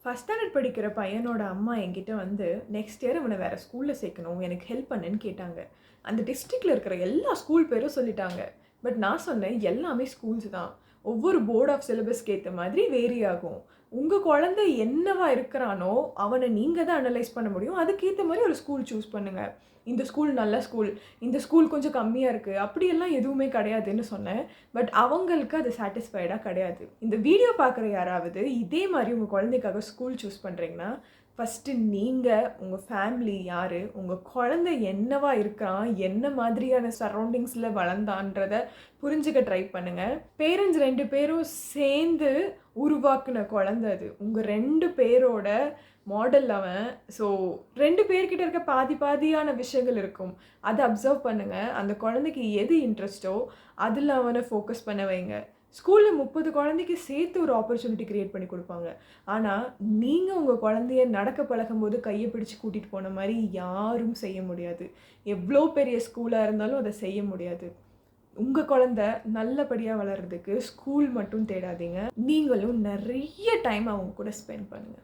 First standard படிக்கிற பையனோட அம்மா என்கிட்ட வந்து, நெக்ஸ்ட் இயர் இவன வேற ஸ்கூல்ல சேர்க்கணும். எனக்கு ஹெல்ப் பண்ணுன்னு கேட்டாங்க. அந்த டிஸ்ட்ரிக்ட்ல இருக்கிற எல்லா ஸ்கூல் பேரும் சொல்லிட்டாங்க. பட் நான் சொன்னேன், எல்லாமே ஸ்கூல்ஸ் தான். ஒவ்வொரு போர்ட் ஆஃப் சிலபஸ்க்கு ஏத்த மாதிரி வேரி ஆகும். உங்க குழந்தை என்னவா இருக்கிறானோ, அவன நீங்க தான் அனலைஸ் பண்ண முடியும். அதுக்கேத்த மாரி ஒரு ஸ்கூல் சூஸ் பண்ணுங்க. இந்த ஸ்கூல் நல்ல ஸ்கூல், இந்த ஸ்கூல் கொஞ்சம் கம்மியா இருக்கு. அப்படியெல்லாம் எதுவுமே கிடையாதுன்னு சொன்னேன். பட் அவங்களுக்கு அது சாட்டிஸ்ஃபைடா கிடையாது. இந்த வீடியோ பார்க்குற யாராவது இதே மாரி உங்க குழந்தைக்காக ஸ்கூல் சூஸ் பண்றீங்கன்னா, ஃபர்ஸ்ட்டு நீங்க, உங்க ஃபேமிலி யாரு? உங்க குழந்தை என்னவா இருக்கான்? என்ன மாதிரியான சரவுண்டிங்ஸ்ல வளர்ந்தான்றத புரிஞ்சுக்க ட்ரை பண்ணுங்க. பேரண்ட்ஸ் 2 பேரும் சேர்ந்து உருவாக்குன குழந்தை அது. உங்க 2 பேரோட மாடல் அவன். ஸோ 2 பேர்கிட்ட இருக்க பாதி பாதியான விஷயங்கள் இருக்கும். அத அப்சர்வ் பண்ணுங்க. அந்த குழந்தைக்கு எது இன்ட்ரெஸ்ட்டோ, அதுல அவன ஃபோக்கஸ் பண்ண வைங்க. ஸ்கூல்ல 30 குழந்தைக்கு சேர்த்து ஒரு ஆப்பர்ச்சுனிட்டி கிரியேட் பண்ணி குடுப்பாங்க. ஆனா, நீங்க உங்க குழந்தைய நடக்க பழகும்போது கைய பிடிச்சு கூட்டிட்டு போன மாரி யாரும் செய்ய முடியாது. எவ்ளோ பெரிய ஸ்கூலா இருந்தாலும் அத செய்ய முடியாது. உங்க குழந்தை நல்லபடியா வளர்றதுக்கு ஸ்கூல் மட்டும் தேடாதீங்க. நீங்களும் நெறைய டைம் அவங்க கூட ஸ்பெண்ட் பண்ணுங்க.